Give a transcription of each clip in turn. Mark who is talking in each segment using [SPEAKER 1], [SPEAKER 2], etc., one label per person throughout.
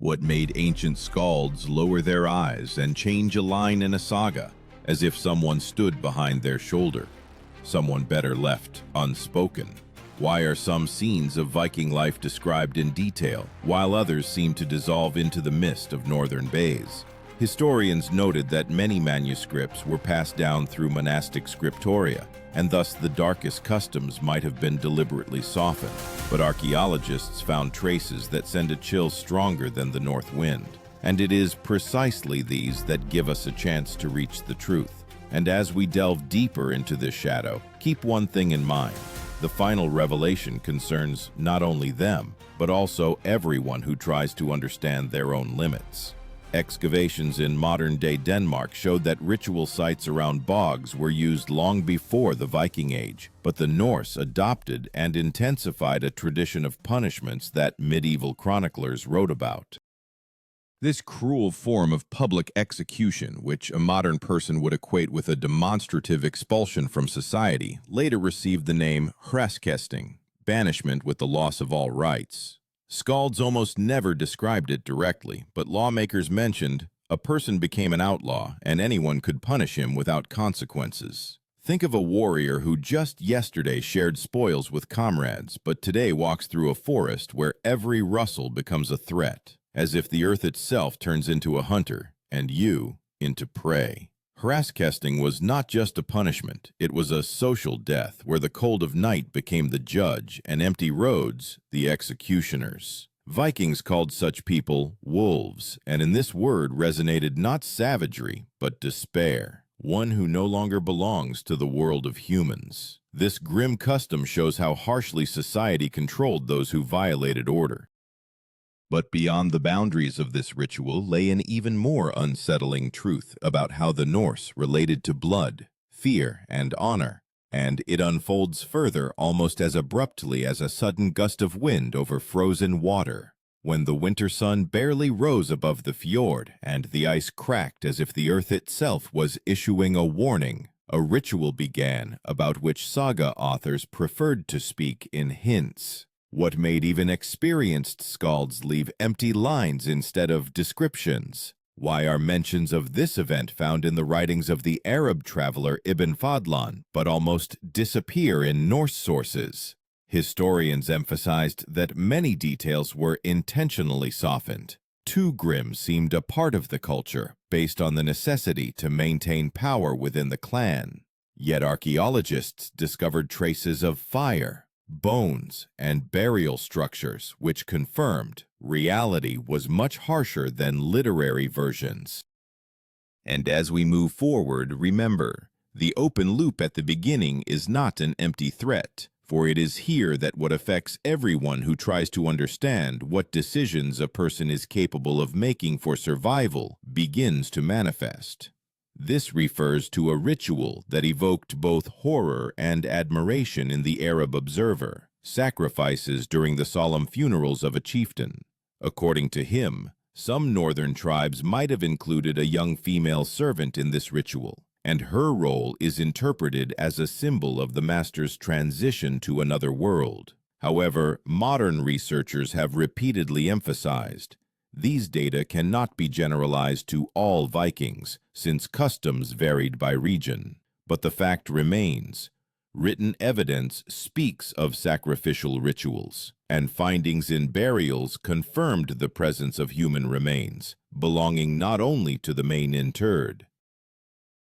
[SPEAKER 1] What made ancient skalds lower their eyes and change a line in a saga, as if someone stood behind their shoulder? Someone better left unspoken. Why are some scenes of Viking life described in detail, while others seem to dissolve into the mist of northern bays? Historians noted that many manuscripts were passed down through monastic scriptoria, and thus the darkest customs might have been deliberately softened. But archaeologists found traces that send a chill stronger than the north wind. And it is precisely these that give us a chance to reach the truth. And as we delve deeper into this shadow, keep one thing in mind. The final revelation concerns not only them, but also everyone who tries to understand their own limits. Excavations in modern-day Denmark showed that ritual sites around bogs were used long before the Viking Age, but the Norse adopted and intensified a tradition of punishments that medieval chroniclers wrote about. This cruel form of public execution, which a modern person would equate with a demonstrative expulsion from society, later received the name hraskesting, banishment with the loss of all rights. Skalds almost never described it directly, but lawmakers mentioned a person became an outlaw and anyone could punish him without consequences. Think of a warrior who just yesterday shared spoils with comrades, but today walks through a forest where every rustle becomes a threat, as if the earth itself turns into a hunter and you into prey. Hraskesting was not just a punishment, it was a social death where the cold of night became the judge and empty roads the executioners. Vikings called such people wolves, and in this word resonated not savagery, but despair, one who no longer belongs to the world of humans. This grim custom shows how harshly society controlled those who violated order. But beyond the boundaries of this ritual lay an even more unsettling truth about how the Norse related to blood, fear, and honor, and it unfolds further almost as abruptly as a sudden gust of wind over frozen water. When the winter sun barely rose above the fjord and the ice cracked as if the earth itself was issuing a warning, a ritual began about which saga authors preferred to speak in hints. What made even experienced skalds leave empty lines instead of descriptions? Why are mentions of this event found in the writings of the Arab traveler Ibn Fadlan, but almost disappear in Norse sources? Historians emphasized that many details were intentionally softened. Too grim seemed a part of the culture, based on the necessity to maintain power within the clan. Yet archaeologists discovered traces of fire, bones, and burial structures, which confirmed reality was much harsher than literary versions. And as we move forward, remember, the open loop at the beginning is not an empty threat, for it is here that what affects everyone who tries to understand what decisions a person is capable of making for survival begins to manifest. This refers to a ritual that evoked both horror and admiration in the Arab observer, sacrifices during the solemn funerals of a chieftain. According to him, some northern tribes might have included a young female servant in this ritual, and her role is interpreted as a symbol of the master's transition to another world. However, modern researchers have repeatedly emphasized these data cannot be generalized to all Vikings, since customs varied by region. But the fact remains, written evidence speaks of sacrificial rituals, and findings in burials confirmed the presence of human remains, belonging not only to the main interred.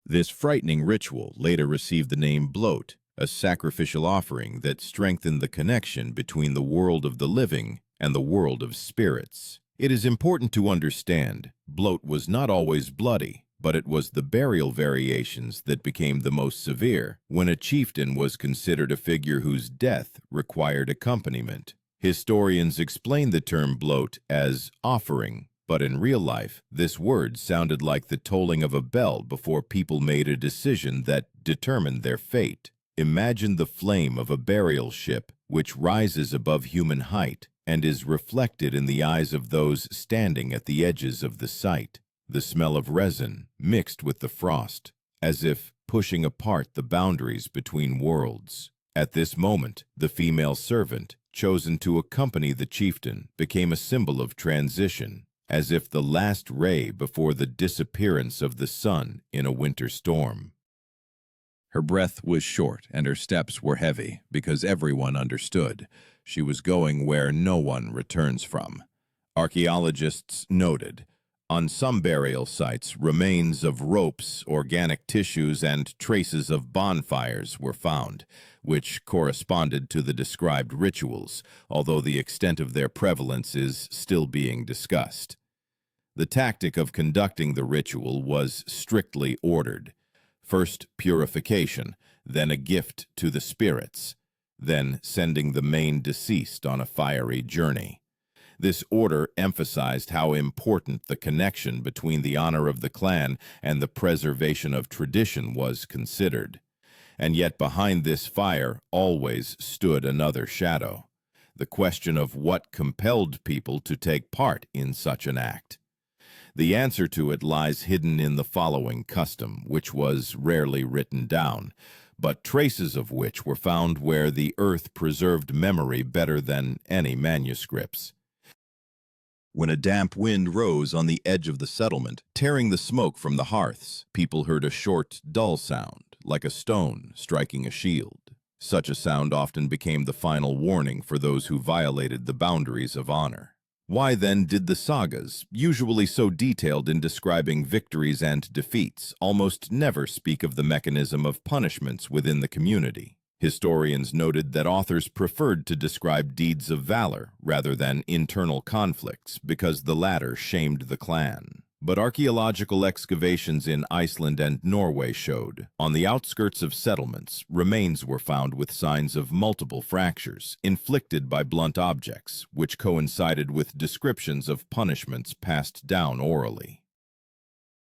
[SPEAKER 1] This frightening ritual later received the name bloat, a sacrificial offering that strengthened the connection between the world of the living and the world of spirits. It is important to understand, bloat was not always bloody, but it was the burial variations that became the most severe when a chieftain was considered a figure whose death required accompaniment. Historians explain the term bloat as offering, but in real life, this word sounded like the tolling of a bell before people made a decision that determined their fate. Imagine the flame of a burial ship, which rises above human height and is reflected in the eyes of those standing at the edges of the site. The smell of resin mixed with the frost, as if pushing apart the boundaries between worlds. At this moment, the female servant, chosen to accompany the chieftain, became a symbol of transition, as if the last ray before the disappearance of the sun in a winter storm.
[SPEAKER 2] Her breath was short and her steps were heavy because everyone understood she was going where no one returns from.
[SPEAKER 1] Archaeologists noted, on some burial sites, remains of ropes, organic tissues, and traces of bonfires were found, which corresponded to the described rituals, although the extent of their prevalence is still being discussed. The tactic of conducting the ritual was strictly ordered. First purification, then a gift to the spirits, then sending the main deceased on a fiery journey. This order emphasized how important the connection between the honor of the clan and the preservation of tradition was considered. And yet behind this fire always stood another shadow, the question of what compelled people to take part in such an act. The answer to it lies hidden in the following custom, which was rarely written down, but traces of which were found where the earth preserved memory better than any manuscripts.
[SPEAKER 2] When a damp wind rose on the edge of the settlement, tearing the smoke from the hearths, people heard a short, dull sound, like a stone striking a shield. Such a sound often became the final warning for those who violated the boundaries of honor. Why then did the sagas, usually so detailed in describing victories and defeats, almost never speak of the mechanism of punishments within the community? Historians noted that authors preferred to describe deeds of valor rather than internal conflicts because the latter shamed the clan. But archaeological excavations in Iceland and Norway showed, on the outskirts of settlements, remains were found with signs of multiple fractures, inflicted by blunt objects, which coincided with descriptions of punishments passed down orally.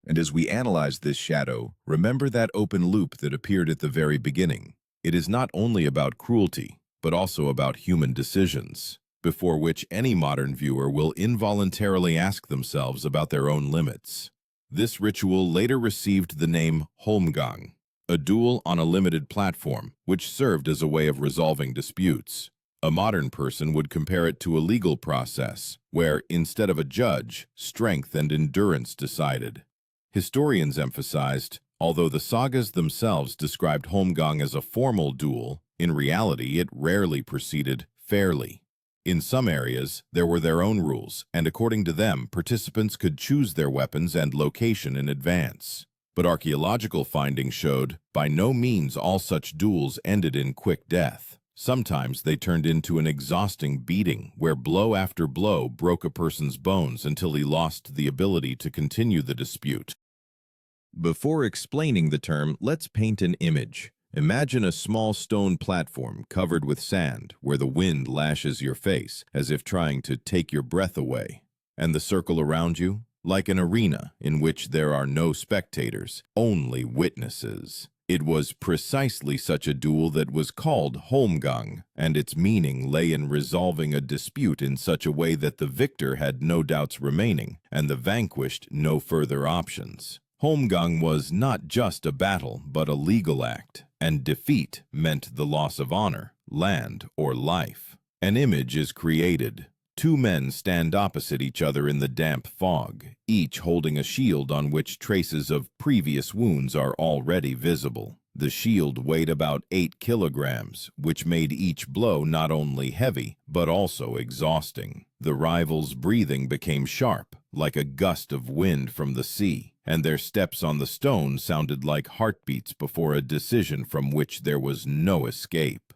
[SPEAKER 1] And as we analyze this shadow, remember that open loop that appeared at the very beginning. It is not only about cruelty, but also about human decisions, before which any modern viewer will involuntarily ask themselves about their own limits. This ritual later received the name Holmgang, a duel on a limited platform, which served as a way of resolving disputes. A modern person would compare it to a legal process, where, instead of a judge, strength and endurance decided. Historians emphasized, although the sagas themselves described Holmgang as a formal duel, in reality it rarely proceeded fairly. In some areas, there were their own rules, and according to them, participants could choose their weapons and location in advance. But archaeological findings showed by no means all such duels ended in quick death. Sometimes they turned into an exhausting beating, where blow after blow broke a person's bones until he lost the ability to continue the dispute.
[SPEAKER 2] Before explaining the term, let's paint an image. Imagine a small stone platform covered with sand where the wind lashes your face as if trying to take your breath away. And the circle around you? Like an arena in which there are no spectators, only witnesses. It was precisely such a duel that was called Holmgang, and its meaning lay in resolving a dispute in such a way that the victor had no doubts remaining, and the vanquished no further options. Holmgang was not just a battle, but a legal act, and defeat meant the loss of honor, land, or life. An image is created. Two men stand opposite each other in the damp fog, each holding a shield on which traces of previous wounds are already visible. The shield weighed about 8 kilograms, which made each blow not only heavy, but also exhausting. The rivals' breathing became sharp, like a gust of wind from the sea, and their steps on the stone sounded like heartbeats before a decision from which there was no escape.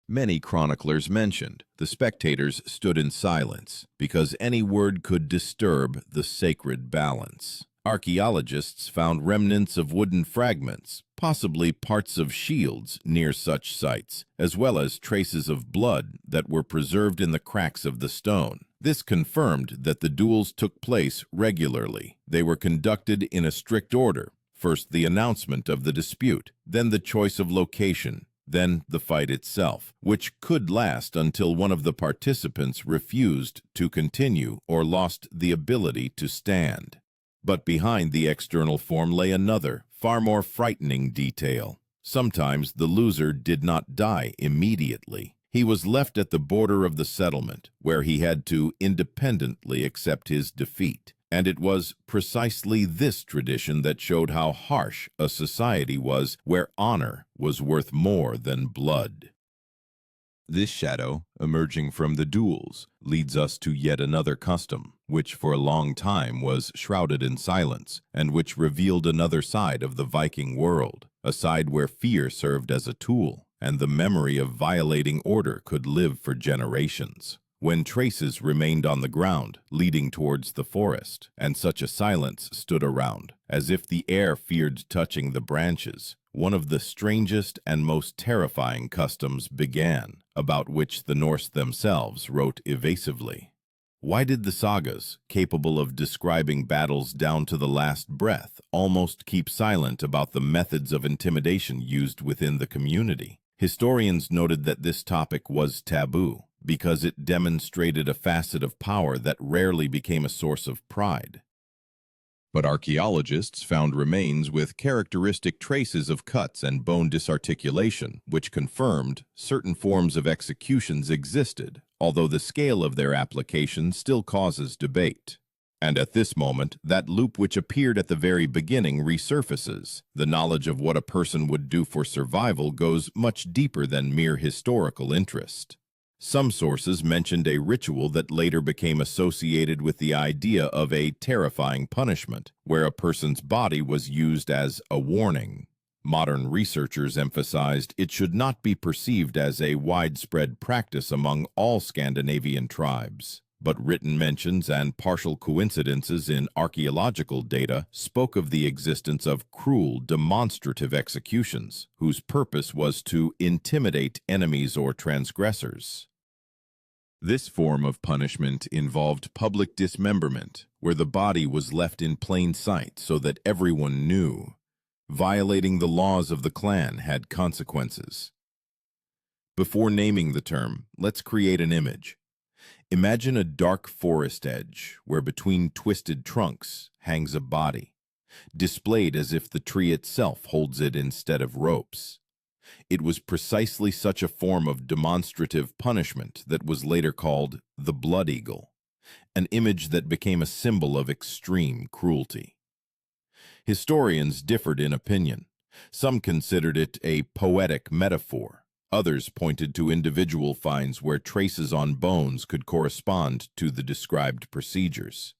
[SPEAKER 2] Many chroniclers mentioned the spectators stood in silence because any word could disturb the sacred balance. Archaeologists found remnants of wooden fragments, possibly parts of shields, near such sites, as well as traces of blood that were preserved in the cracks of the stone. This confirmed that the duels took place regularly. They were conducted in a strict order. First the announcement of the dispute, then the choice of location, then the fight itself, which could last until one of the participants refused to continue or lost the ability to stand. But behind the external form lay another, far more frightening detail. Sometimes the loser did not die immediately.
[SPEAKER 1] He was left at the border of the settlement, where he had to independently accept his defeat. And it was precisely this tradition that showed how harsh a society was where honor was worth more than blood.
[SPEAKER 2] This shadow, emerging from the duels, leads us to yet another custom, which for a long time was shrouded in silence, and which revealed another side of the Viking world, a side where fear served as a tool, and the memory of violating order could live for generations. When traces remained on the ground, leading towards the forest, and such a silence stood around, as if the air feared touching the branches, one of the strangest and most terrifying customs began, about which the Norse themselves wrote evasively. Why did the sagas, capable of describing battles down to the last breath, almost keep silent about the methods of intimidation used within the community? Historians noted that this topic was taboo, because it demonstrated a facet of power that rarely became a source of pride. But archaeologists found remains with characteristic traces of cuts and bone disarticulation, which confirmed certain forms of executions existed, although the scale of their application still causes debate. And at this moment, that loop which appeared at the very beginning resurfaces. The knowledge of what a person would do for survival goes much deeper than mere historical interest. Some sources mentioned a ritual that later became associated with the idea of a terrifying punishment, where a person's body was used as a warning. Modern researchers emphasized it should not be perceived as a widespread practice among all Scandinavian tribes. But written mentions and partial coincidences in archaeological data spoke of the existence of cruel, demonstrative executions, whose purpose was to intimidate enemies or transgressors. This form of punishment involved public dismemberment, where the body was left in plain sight so that everyone knew. Violating the laws of the clan had consequences. Before naming the term, let's create an image. Imagine a dark forest edge where between twisted trunks hangs a body, displayed as if the tree itself holds it instead of ropes. It was precisely such a form of demonstrative punishment that was later called the blood eagle, an image that became a symbol of extreme cruelty. Historians differed in opinion. Some considered it a poetic metaphor. Others pointed to individual finds where traces on bones could correspond to the described procedures.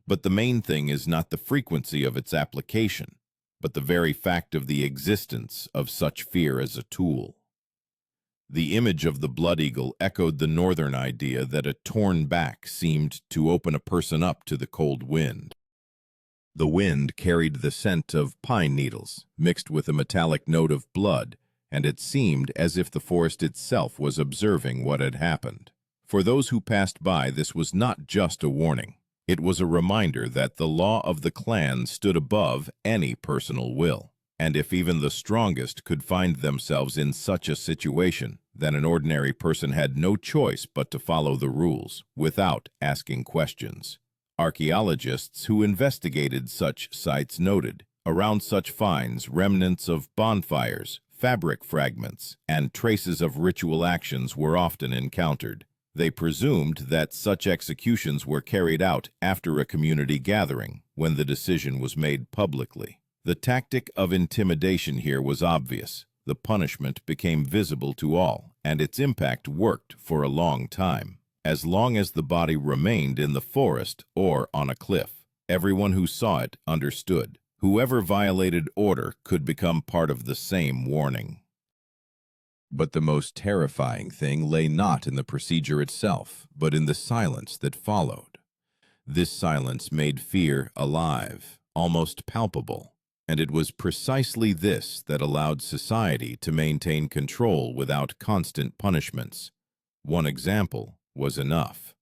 [SPEAKER 2] But the main thing is not the frequency of its application, but the very fact of the existence of such fear as a tool. The image of the blood eagle echoed the northern idea that a torn back seemed to open a person up to the cold wind. The wind carried the scent of pine needles, mixed with a metallic note of blood, and it seemed as if the forest itself was observing what had happened. For those who passed by, this was not just a warning. It was a reminder that the law of the clan stood above any personal will. And if even the strongest could find themselves in such a situation, then an ordinary person had no choice but to follow the rules, without asking questions. Archaeologists who investigated such sites noted, around such finds, remnants of bonfires, fabric fragments, and traces of ritual actions were often encountered. They presumed that such executions were carried out after a community gathering, when the decision was made publicly. The tactic of intimidation here was obvious. The punishment became visible to all, and its impact worked for a long time. As long as the body remained in the forest or on a cliff, everyone who saw it understood. Whoever violated order could become part of the same warning. But the most terrifying thing lay not in the procedure itself, but in the silence that followed. This silence made fear alive, almost palpable, and it was precisely this that allowed society to maintain control without constant punishments. One example was enough.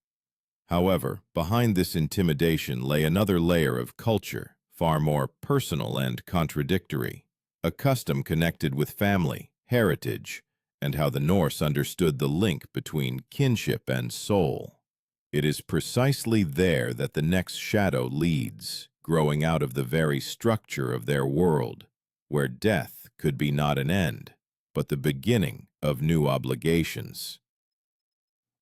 [SPEAKER 2] However, behind this intimidation lay another layer of culture, far more personal and contradictory, a custom connected with family, heritage, and how the Norse understood the link between kinship and soul. It is precisely there that the next shadow leads, growing out of the very structure of their world, where death could be not an end,
[SPEAKER 1] but the beginning of new obligations.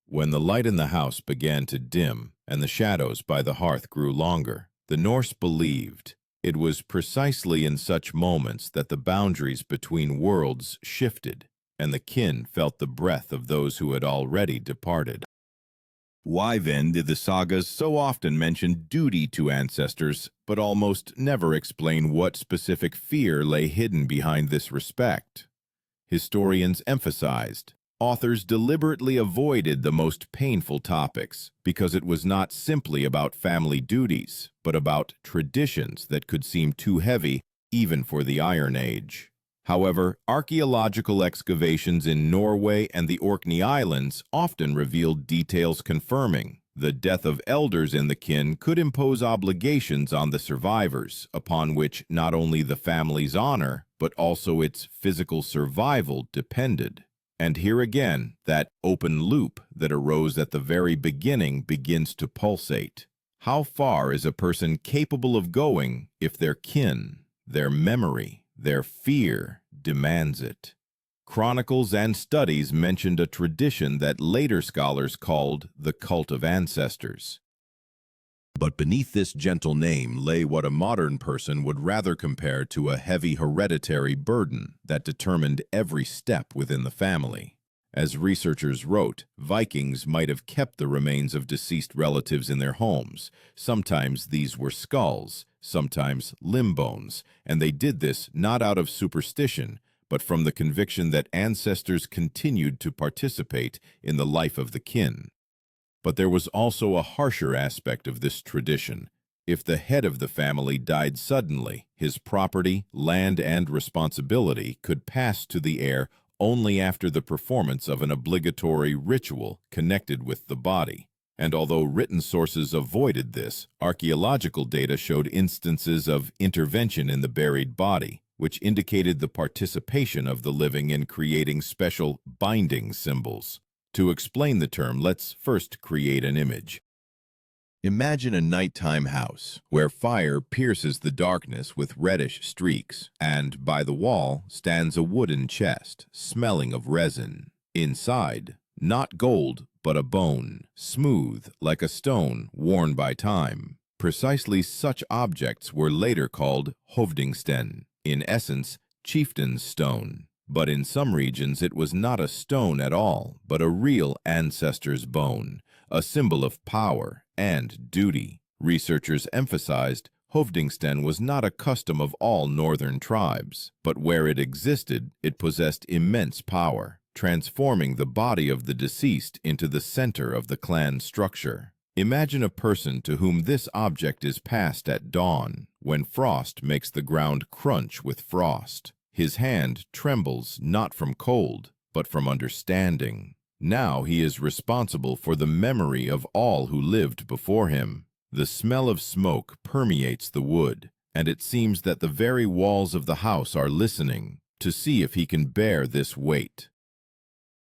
[SPEAKER 1] When the light in the house began to dim and the shadows by the hearth grew longer, the Norse believed it was precisely in such moments that the boundaries between worlds shifted and the kin felt the breath of those who had already departed. Why then did the sagas so often mention duty to ancestors, but almost never explain what specific fear lay hidden behind this respect? Historians emphasized authors deliberately avoided the most painful topics because it was not simply about family duties, but about traditions that could seem too heavy even for the Iron Age. However, archaeological excavations in Norway and the Orkney Islands often revealed details confirming the death of elders in the kin could impose obligations on the survivors, upon which not only the family's honor, but also its physical survival depended. And here again, that open loop that arose at the very beginning begins to pulsate. How far is a person capable of going if their kin, their memory, their fear demands it? Chronicles and studies mentioned a tradition that later scholars called the cult of ancestors. But beneath this gentle name lay what a modern person would rather compare to a heavy hereditary burden that determined every step within the family. As researchers wrote, Vikings might have kept the remains of deceased relatives in their homes. Sometimes these were skulls, sometimes limb bones, and they did this not out of superstition, but from the conviction that ancestors continued to participate in the life of the kin. But there was also a harsher aspect of this tradition. If the head of the family died suddenly, his property, land, and responsibility could pass to the heir only after the performance of an obligatory ritual connected with the body. And although written sources avoided this, archaeological data showed instances of intervention in the buried body, which indicated the participation of the living in creating special binding symbols. To explain the term, let's first create an image. Imagine a nighttime house where fire pierces the darkness with reddish streaks, and by the wall stands a wooden chest smelling of resin. Inside, not gold, but a bone, smooth like a stone worn by time. Precisely such objects were later called hovdingsten, in essence, chieftain's stone. But in some regions it was not a stone at all, but a real ancestor's bone, a symbol of power and duty. Researchers emphasized hovdingsten was not a custom of all northern tribes, but where it existed, it possessed immense power, transforming the body of the deceased into the center of the clan structure. Imagine a person to whom this object is passed at dawn, when frost makes the ground crunch with frost. His hand trembles not from cold, but from understanding. Now he is responsible for the memory of all who lived before him. The smell of smoke permeates the wood, and it seems that the very walls of the house are listening to see if he can bear this weight.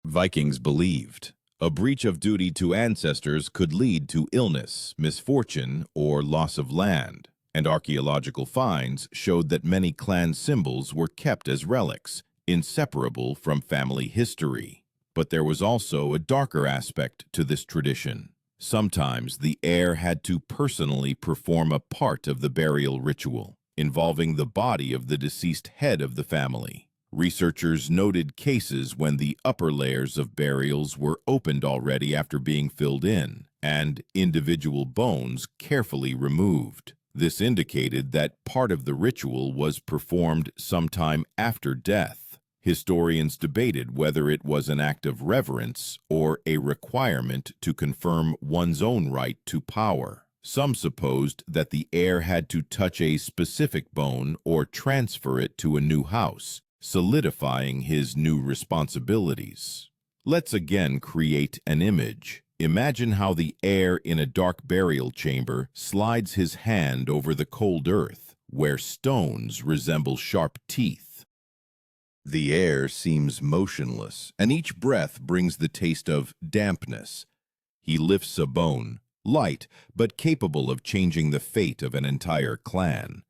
[SPEAKER 1] Vikings believed a breach of duty to ancestors could lead to illness, misfortune, or loss of land. And archaeological finds showed that many clan symbols were kept as relics, inseparable from family history. But there was also a darker aspect to this tradition. Sometimes the heir had to personally perform a part of the burial ritual, involving the body of the deceased head of the family. Researchers noted cases when the upper layers of burials were opened already after being filled in, and individual bones carefully removed. This indicated that part of the ritual was performed sometime after death. Historians debated whether it was an act of reverence or a requirement to confirm one's own right to power. Some supposed that the heir had to touch a specific bone or transfer it to a new house, solidifying his new responsibilities. Let's again create an image. Imagine how the heir in a dark burial chamber slides his hand over the cold earth, where stones resemble sharp teeth. The heir seems motionless, and each breath brings the taste of dampness. He lifts a bone, light, but capable of changing the fate of an entire clan.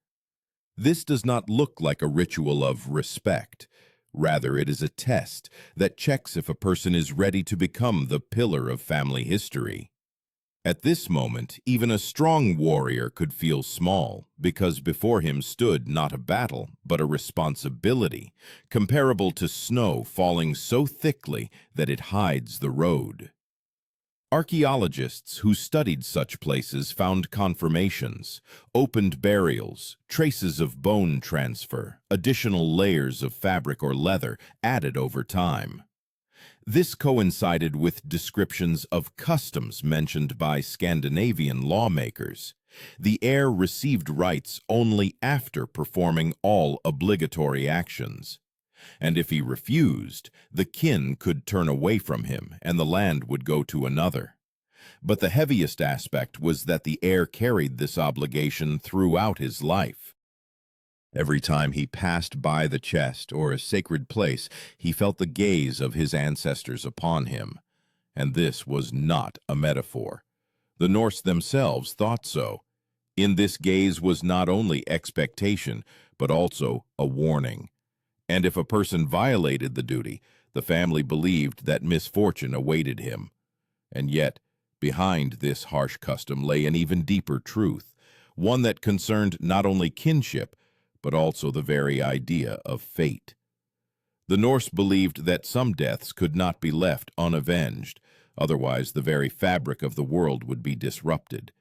[SPEAKER 1] This does not look like a ritual of respect. Rather, it is a test that checks if a person is ready to become the pillar of family history. At this moment, even a strong warrior could feel small, because before him stood not a battle, but a responsibility, comparable to snow falling so thickly that it hides the road. Archaeologists who studied such places found confirmations, opened burials, traces of bone transfer, additional layers of fabric or leather added over time. This coincided with descriptions of customs mentioned by Scandinavian lawmakers. The heir received rights only after performing all obligatory actions. And if he refused, the kin could turn away from him and the land would go to another. But the heaviest aspect was that the heir carried this obligation throughout his life. Every time he passed by the chest or a sacred place, he felt the gaze of his ancestors upon him. And this was not a metaphor. The Norse themselves thought so. In this gaze was not only expectation, but also a warning. And if a person violated the duty, the family believed that misfortune awaited him. And yet, behind this harsh custom lay an even deeper truth, one that concerned not only kinship, but also the very idea of fate. The Norse believed that some deaths could not be left unavenged, otherwise the very fabric of the world would be disrupted.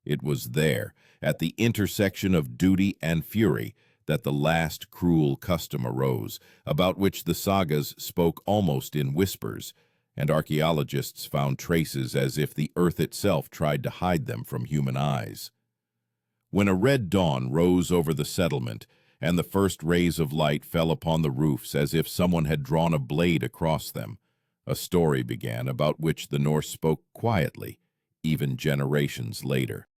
[SPEAKER 1] It was there, at the intersection of duty and fury, that the last cruel custom arose, about which the sagas spoke almost in whispers, and archaeologists found traces as if the earth itself tried to hide them from human eyes. When a red dawn rose over the settlement, and the first rays of light fell upon the roofs as if someone had drawn a blade across them, a story began about which the Norse spoke quietly, even generations later.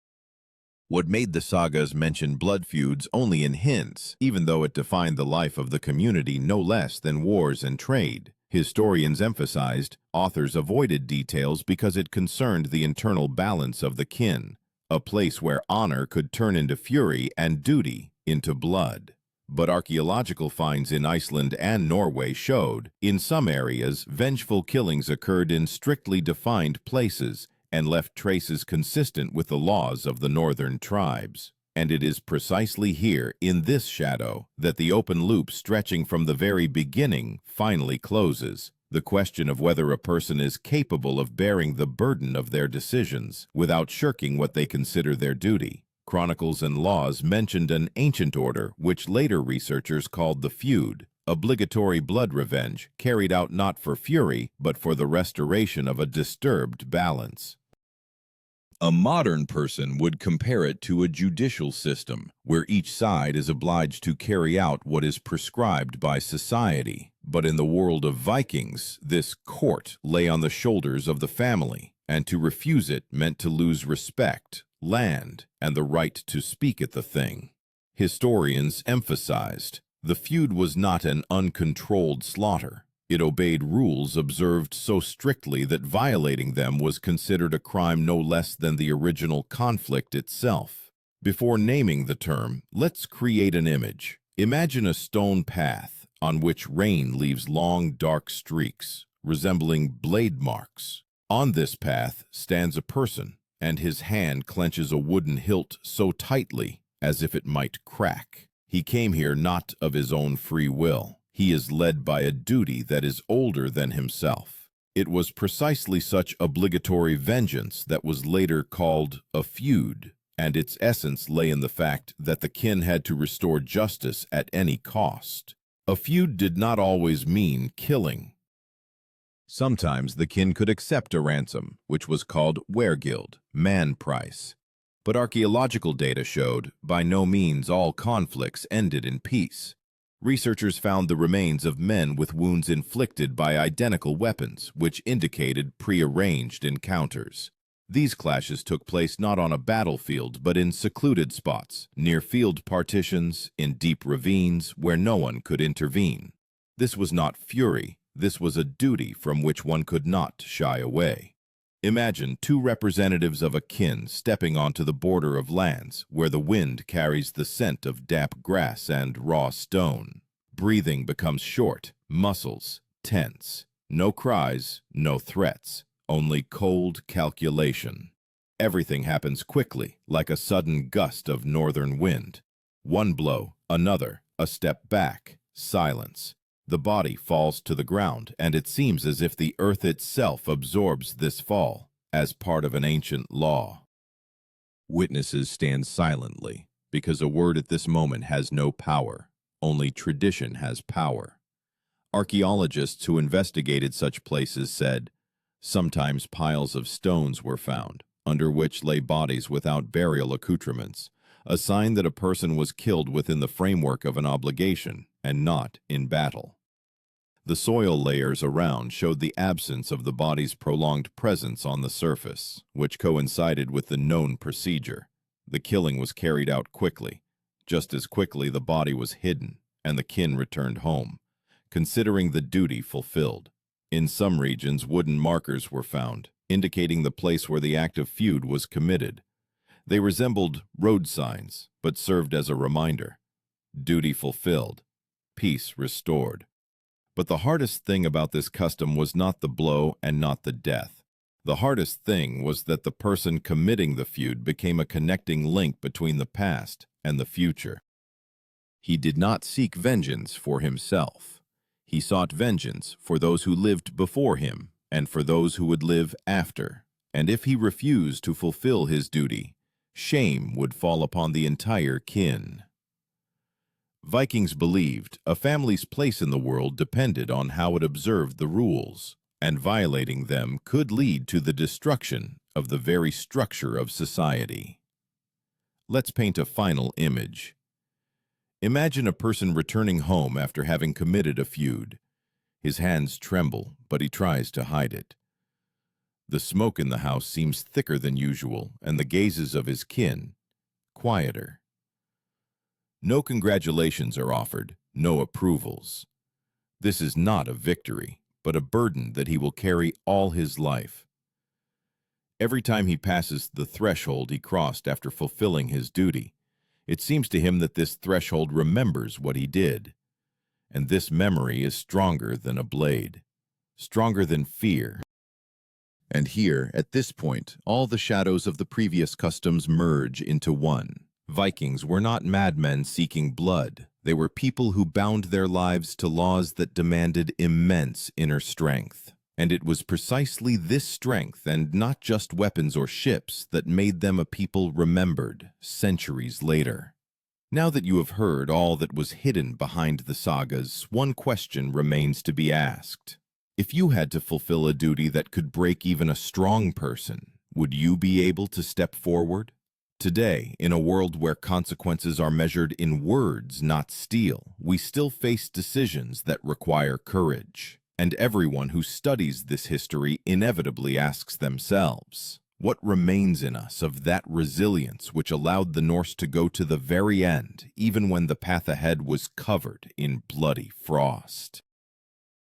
[SPEAKER 1] What made the sagas mention blood feuds only in hints, even though it defined the life of the community no less than wars and trade. Historians emphasized, authors avoided details because it concerned the internal balance of the kin, a place where honor could turn into fury and duty into blood. But archaeological finds in Iceland and Norway showed, in some areas, vengeful killings occurred in strictly defined places and left traces consistent with the laws of the northern tribes. And it is precisely here, in this shadow, that the open loop stretching from the very beginning finally closes. The question of whether a person is capable of bearing the burden of their decisions without shirking what they consider their duty. Chronicles and laws mentioned an ancient order which later researchers called the feud, obligatory blood revenge carried out not for fury but for the restoration of a disturbed balance. A modern person would compare it to a judicial system, where each side is obliged to carry out what is prescribed by society. But in the world of Vikings, this court lay on the shoulders of the family, and to refuse it meant to lose respect, land, and the right to speak at the thing. Historians emphasized, the feud was not an uncontrolled slaughter. It obeyed rules observed so strictly that violating them was considered a crime no less than the original conflict itself. Before naming the term, let's create an image. Imagine a stone path on which rain leaves long, dark streaks, resembling blade marks. On this path stands a person, and his hand clenches a wooden hilt so tightly as if it might crack. He came here not of his own free will. He is led by a duty that is older than himself. It was precisely such obligatory vengeance that was later called a feud, and its essence lay in the fact that the kin had to restore justice at any cost. A feud did not always mean killing. Sometimes the kin could accept a ransom, which was called weregild, man price. But archaeological data showed by no means all conflicts ended in peace. Researchers found the remains of men with wounds inflicted by identical weapons, which indicated prearranged encounters. These clashes took place not on a battlefield, but in secluded spots, near field partitions, in deep ravines where no one could intervene. This was not fury, this was a duty from which one could not shy away. Imagine two representatives of a kin stepping onto the border of lands where the wind carries the scent of damp grass and raw stone. Breathing becomes short, muscles tense. No cries, no threats, only cold calculation. Everything happens quickly, like a sudden gust of northern wind. One blow, another, a step back, silence. The body falls to the ground, and it seems as if the earth itself absorbs this fall, as part of an ancient law.
[SPEAKER 2] Witnesses stand silently, because a word at this moment has no power. Only tradition has power. Archaeologists who investigated such places said, sometimes piles of stones were found, under which lay bodies without burial accoutrements, a sign that a person was killed within the framework of an obligation and not in battle. The soil layers around showed the absence of the body's prolonged presence on the surface, which coincided with the known procedure. The killing was carried out quickly. Just as quickly the body was hidden, and the kin returned home, considering the duty fulfilled. In some regions, wooden markers were found, indicating the place where the act of feud was committed. They resembled road signs, but served as a reminder. Duty fulfilled, peace restored. But the hardest thing about this custom was not the blow and not the death. The hardest thing was that the person committing the feud became a connecting link between the past and the future. He did not seek vengeance for himself. He sought vengeance for those who lived before him and for those who would live after. And if he refused to fulfill his duty, shame would fall upon the entire kin. Vikings believed a family's place in the world depended on how it observed the rules, and violating them could lead to the destruction of the very structure of society. Let's paint a final image. Imagine a person returning home after having committed a feud. His hands tremble, but he tries to hide it. The smoke in the house seems thicker than usual, and the gazes of his kin quieter. No congratulations are offered, no approvals. This is not a victory, but a burden that he will carry all his life. Every time he passes the threshold he crossed after fulfilling his duty, it seems to him that this threshold remembers what he did. And this memory is stronger than a blade, stronger than fear. And here, at this point, all the shadows of the previous customs merge into one. Vikings were not madmen seeking blood. They were people who bound their lives to laws that demanded immense inner strength. And it was precisely this strength, and not just weapons or ships, that made them a people remembered centuries later. Now that you have heard all that was hidden behind the sagas, one question remains to be asked. If you had to fulfill a duty that could break even a strong person, would you be able to step forward? Today, in a world where consequences are measured in words, not steel, we still face decisions that require courage. And everyone who studies this history inevitably asks themselves, what remains in us of that resilience which allowed the Norse to go to the very end, even when the path ahead was covered in bloody frost?